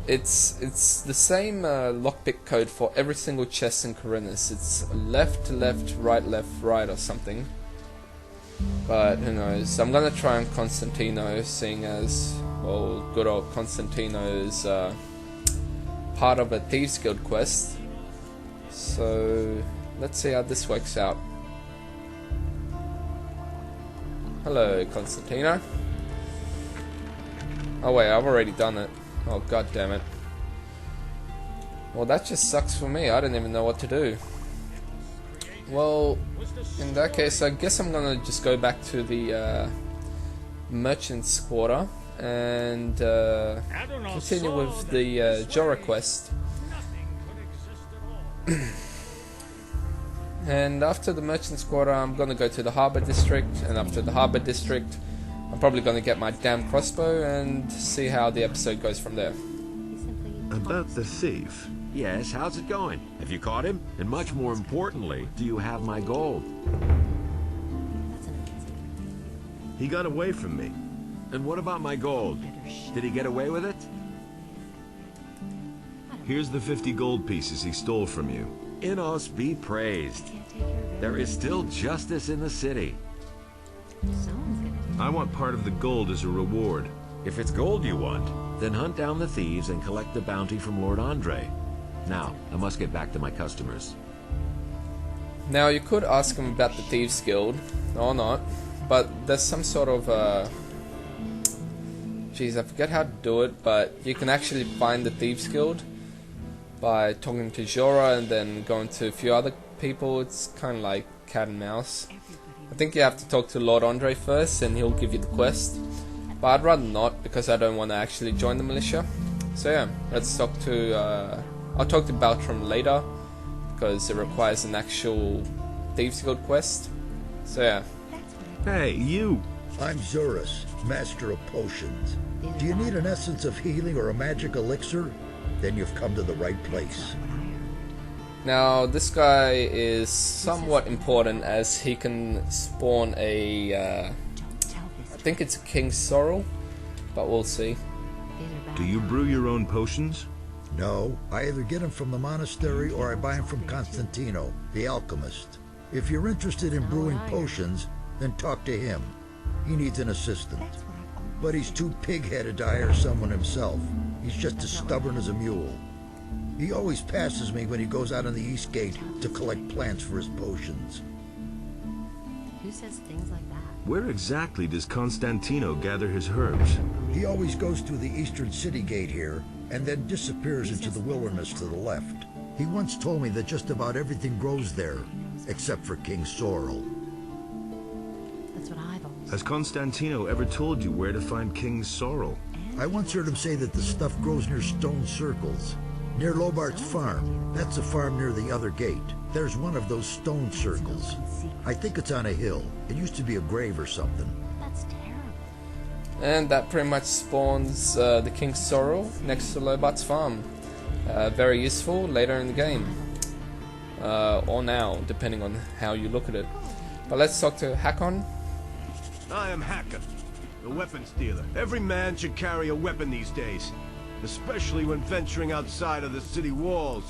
It's the same lockpick code for every single chest in Corinthus. It's left, left, right, or something. But who knows? I'm gonna try on Constantino, seeing as, well, good old Constantino's part of a Thieves Guild quest. So let's see how this works out. Hello, Constantino. Oh wait, I've already done it. Oh, god damn it. Well, that just sucks for me. I don't even know what to do. Well, in that case, I guess I'm gonna just go back to the Merchant's Quarter and continue with the Jorah quest. And after the Merchant's Quarter, I'm gonna go to the Harbour District, and after the Harbour District, I'm probably gonna get my damn crossbow and see how the episode goes from there. About the thief. Yes, how's it going? Have you caught him? And much more importantly, do you have my gold? He got away from me. And what about my gold? Did he get away with it? Here's the 50 gold pieces he stole from you. Innos be praised. There is still justice in the city. I want part of the gold as a reward. If it's gold you want, then hunt down the thieves and collect the bounty from Lord Andre. Now, I must get back to my customers. Now, you could ask him about the Thieves Guild, or not, but there's some sort of, Jeez, I forget how to do it, but you can actually find the Thieves Guild by talking to Jorah and then going to a few other people. It's kind of like cat and mouse. I think you have to talk to Lord Andre first, and he'll give you the quest. But I'd rather not, because I don't want to actually join the militia. So yeah, let's talk to... I'll talk to Baltram later, because it requires an actual Thieves Guild quest. So yeah. Hey, you! I'm Zurus, Master of Potions. Do you need an essence of healing or a magic elixir? Then you've come to the right place. Now, this guy is somewhat important, as he can spawn a... I think it's a King's Sorrel, but we'll see. Do you brew your own potions? No, I either get them from the monastery or I buy them from Constantino, the alchemist. If you're interested in brewing potions, then talk to him. He needs an assistant. But he's too pig-headed to hire someone himself. He's just as stubborn as a mule. He always passes me when he goes out on the East Gate to collect plants for his potions. Who says things like that? Where exactly does Constantino gather his herbs? He always goes through the eastern city gate here, and then disappears into the wilderness to the left. He once told me that just about everything grows there, except for King Sorrel. That's what I've always... Has Constantino ever told you where to find King Sorrel? I once heard him say that the stuff grows near stone circles. Near Lobart's farm. That's a farm near the other gate. There's one of those stone circles. I think it's on a hill. It used to be a grave or something. That's terrible. And that pretty much spawns the King's Sorrel next to Lobart's farm. Very useful later in the game. Or now, depending on how you look at it. But let's talk to Hakon. I am Hakon, the weapons dealer. Every man should carry a weapon these days, especially when venturing outside of the city walls.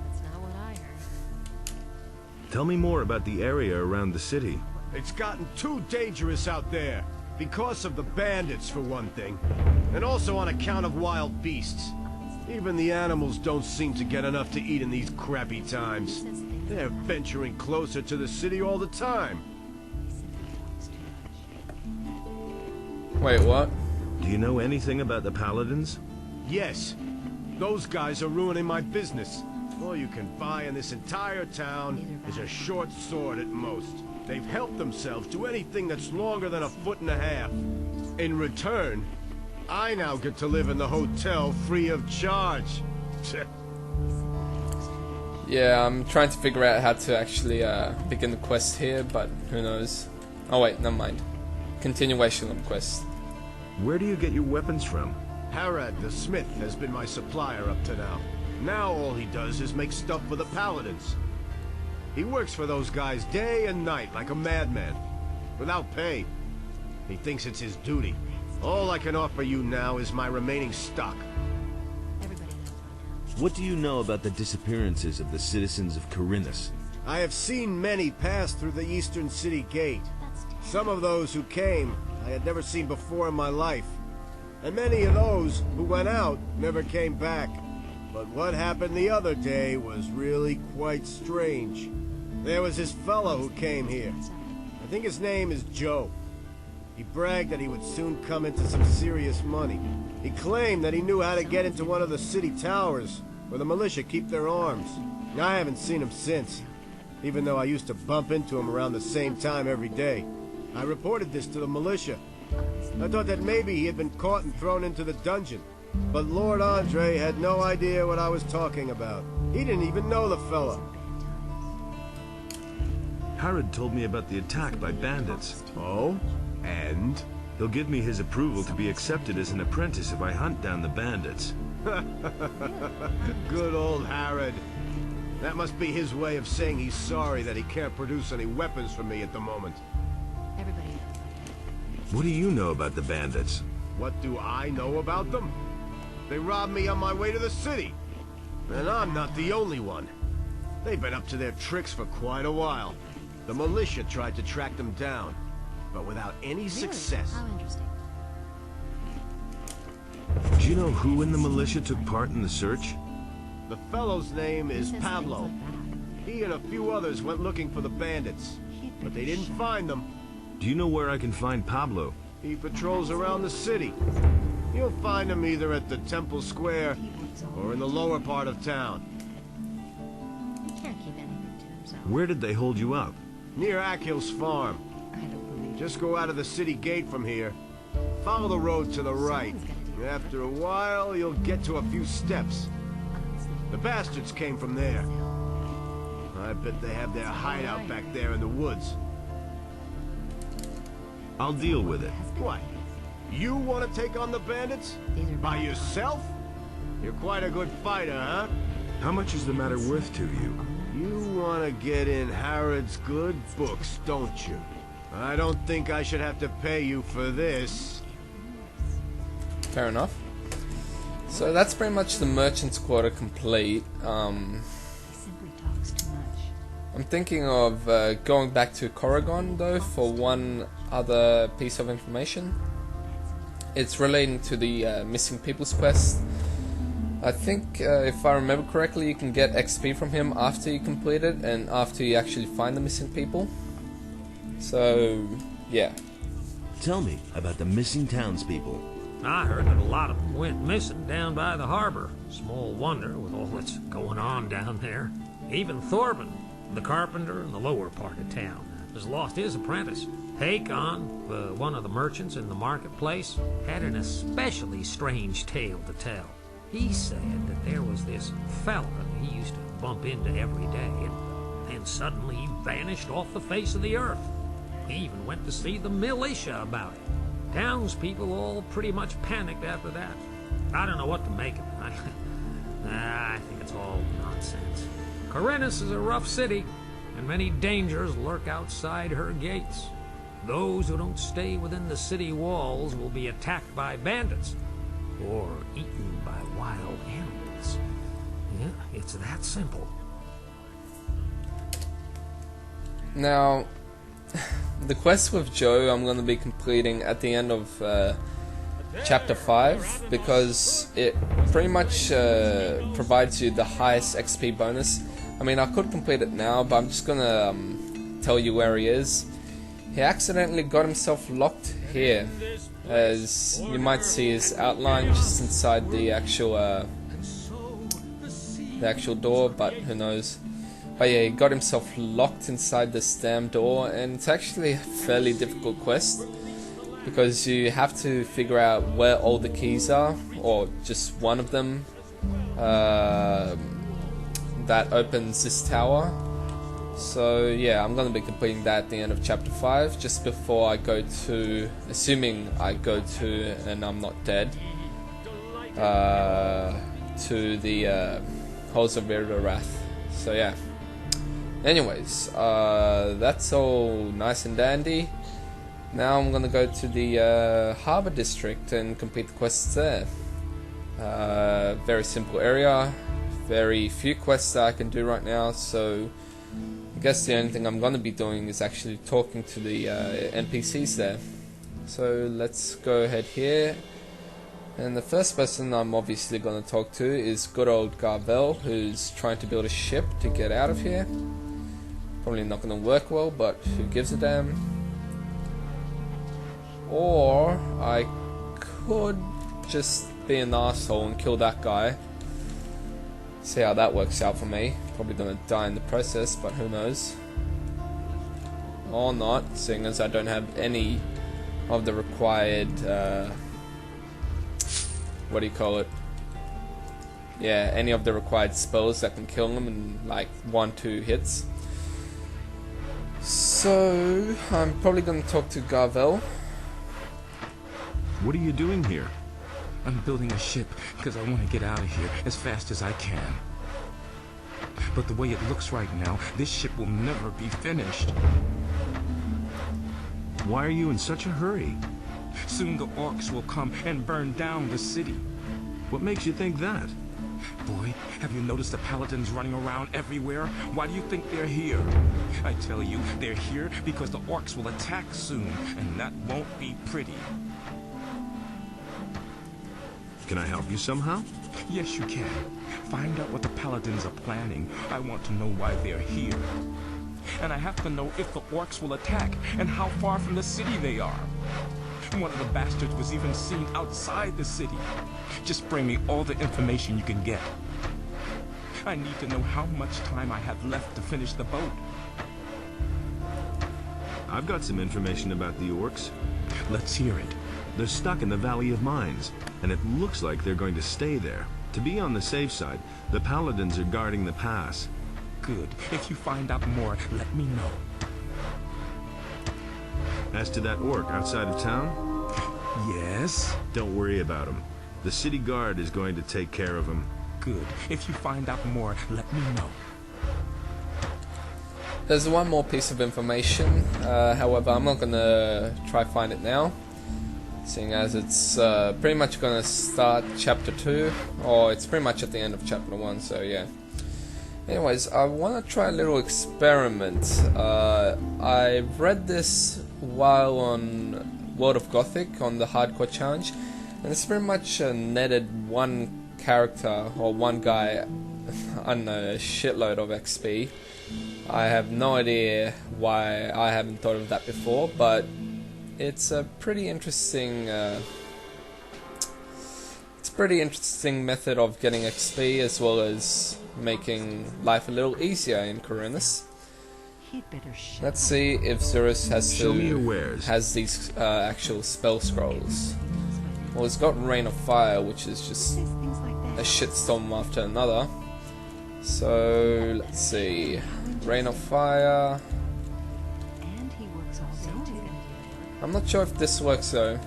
That's not what I heard. Tell me more about the area around the city. It's gotten too dangerous out there, because of the bandits for one thing, and also on account of wild beasts. Even the animals don't seem to get enough to eat in these crappy times. They're venturing closer to the city all the time. Wait, what? Do you know anything about the Paladins? Yes, those guys are ruining my business. All you can buy in this entire town is a short sword at most. They've helped themselves to anything that's longer than 1.5 feet. In return, I now get to live in the hotel free of charge. Yeah, I'm trying to figure out how to actually begin the quest here, but who knows. Oh wait, never mind. Continuation of the quest. Where do you get your weapons from? Harad the smith has been my supplier up to now. Now all he does is make stuff for the Paladins. He works for those guys day and night like a madman, without pay. He thinks it's his duty. All I can offer you now is my remaining stock. What do you know about the disappearances of the citizens of Corinthus? I have seen many pass through the eastern city gate. Some of those who came I had never seen before in my life. And many of those who went out never came back. But what happened the other day was really quite strange. There was this fellow who came here. I think his name is Joe. He bragged that he would soon come into some serious money. He claimed that he knew how to get into one of the city towers, where the militia keep their arms. I haven't seen him since, even though I used to bump into him around the same time every day. I reported this to the militia. I thought that maybe he had been caught and thrown into the dungeon. But Lord Andre had no idea what I was talking about. He didn't even know the fella. Harrod told me about the attack by bandits. Oh? And? He'll give me his approval to be accepted as an apprentice if I hunt down the bandits. Good old Harrod. That must be his way of saying he's sorry that he can't produce any weapons for me at the moment. Everybody. What do you know about the bandits? What do I know about them? They robbed me on my way to the city. And I'm not the only one. They've been up to their tricks for quite a while. The militia tried to track them down, but without any success. How interesting. Do you know who in the militia took part in the search? The fellow's name Who is says Pablo. things like that? He and a few others went looking for the bandits, but they didn't find them. Do you know where I can find Pablo? He patrols around the city. You'll find him either at the Temple Square or in the lower part of town. He can't keep anything to himself. Where did they hold you up? Near Akhil's farm. I don't believe Just go out of the city gate from here. Follow the road to the right. After a while, you'll get to a few steps. The bastards came from there. I bet they have their hideout back there in the woods. I'll deal with it. What? You want to take on the bandits? These are By bad yourself? You're quite a good fighter, huh? How much is the matter worth to you? You want to get in Harrod's good books, don't you? I don't think I should have to pay you for this. Fair enough. So that's pretty much the merchant's quarter complete. He simply talks too much. I'm thinking of going back to Corrigan though for one other piece of information. It's relating to the missing people's quest. I think if I remember correctly, you can get XP from him after you complete it and after you actually find the missing people. So yeah. Tell me about the missing townspeople. I heard that a lot of them went missing down by the harbor. Small wonder with all that's going on down there. Even Thorben, the carpenter in the lower part of town, has lost his apprentice. Hakon, one of the merchants in the marketplace, had an especially strange tale to tell. He said that there was this fella he used to bump into every day, and then suddenly he vanished off the face of the earth. He even went to see the militia about it. Townspeople all pretty much panicked after that. I don't know what to make of it. I think it's all nonsense. Corinthus is a rough city, and many dangers lurk outside her gates. Those who don't stay within the city walls will be attacked by bandits, or eaten by wild animals. Yeah, it's that simple. Now, the quest with Joe I'm going to be completing at the end of chapter 5 because it pretty much provides you the highest XP bonus. I mean, I could complete it now, but I'm just going to tell you where he is. He accidentally got himself locked here, as you might see his outline just inside the actual door, but who knows. But yeah, he got himself locked inside this damn door, and it's actually a fairly difficult quest because you have to figure out where all the keys are, or just one of them that opens this tower. So yeah, I'm going to be completing that at the end of chapter 5, just before I go to, assuming I go to, and I'm not dead, to the Halls of Wrath. So yeah. Anyways, that's all nice and dandy. Now I'm gonna go to the Harbor District and complete the quests there. Very simple area. very few quests that I can do right now, so I guess the only thing I'm going to be doing is actually talking to the NPCs there. So let's go ahead here, and the first person I'm obviously going to talk to is good old Garvel, who's trying to build a ship to get out of here. Probably not going to work well, but who gives a damn. Or I could just be an asshole and kill that guy. See how that works out for me. Probably gonna die in the process, but who knows. Or not, seeing as I don't have any of the required what do you call it? Yeah, any of the required spells that can kill him in like 1-2 hits. So I'm probably gonna talk to Garvel. What are you doing here? I'm building a ship because I want to get out of here as fast as I can. But the way it looks right now, this ship will never be finished. Why are you in such a hurry? Soon the orcs will come and burn down the city. What makes you think that? Boy, have you noticed the paladins running around everywhere? Why do you think they're here? I tell you, they're here because the orcs will attack soon, and that won't be pretty. Can I help you somehow? Yes, you can. Find out what the paladins are planning. I want to know why they're here. And I have to know if the orcs will attack and how far from the city they are. One of the bastards was even seen outside the city. Just bring me all the information you can get. I need to know how much time I have left to finish the boat. I've got some information about the orcs. Let's hear it. They're stuck in the Valley of Mines, and it looks like they're going to stay there. To be on the safe side, the paladins are guarding the pass. Good. If you find out more, let me know. As to that orc outside of town, Yes? don't worry about him. The city guard is going to take care of him. Good. If you find out more, let me know. There's one more piece of information, however I'm not going to try find it now, seeing as it's pretty much going to start chapter 2, or it's pretty much at the end of chapter 1, so yeah. Anyways, I want to try a little experiment. I read this while on World of Gothic on the hardcore challenge, and it's pretty much netted one character or one guy, I don't know, a shitload of XP. I have no idea why I haven't thought of that before, but it's a pretty interesting method of getting XP, as well as making life a little easier in Coronis. Let's see if Zurus has these actual spell scrolls. Well, it's got Rain of Fire, which is just a shitstorm after another. So let's see, Rain of Fire. I'm not sure if this works though.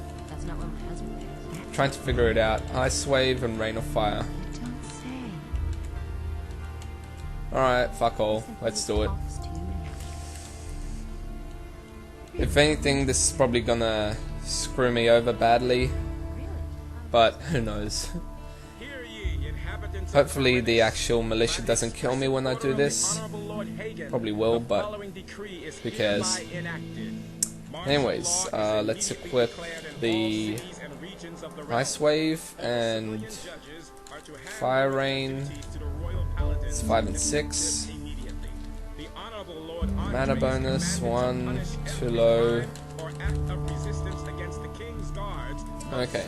Trying to figure it out. Ice Wave and Rain of Fire. Alright, fuck all. Let's do it. If anything, this is probably gonna screw me over badly, but who knows. Hopefully the actual militia doesn't kill me when I do this. Probably will, but who cares. Anyways, let's equip the Ice Wave and Fire Rain. It's 5 and 6. Mana bonus 1, too low. Okay.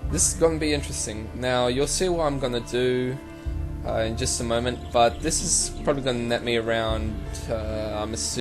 This is gonna be interesting. Now you'll see what I'm gonna do in just a moment, but this is probably gonna net me around, I'm assuming,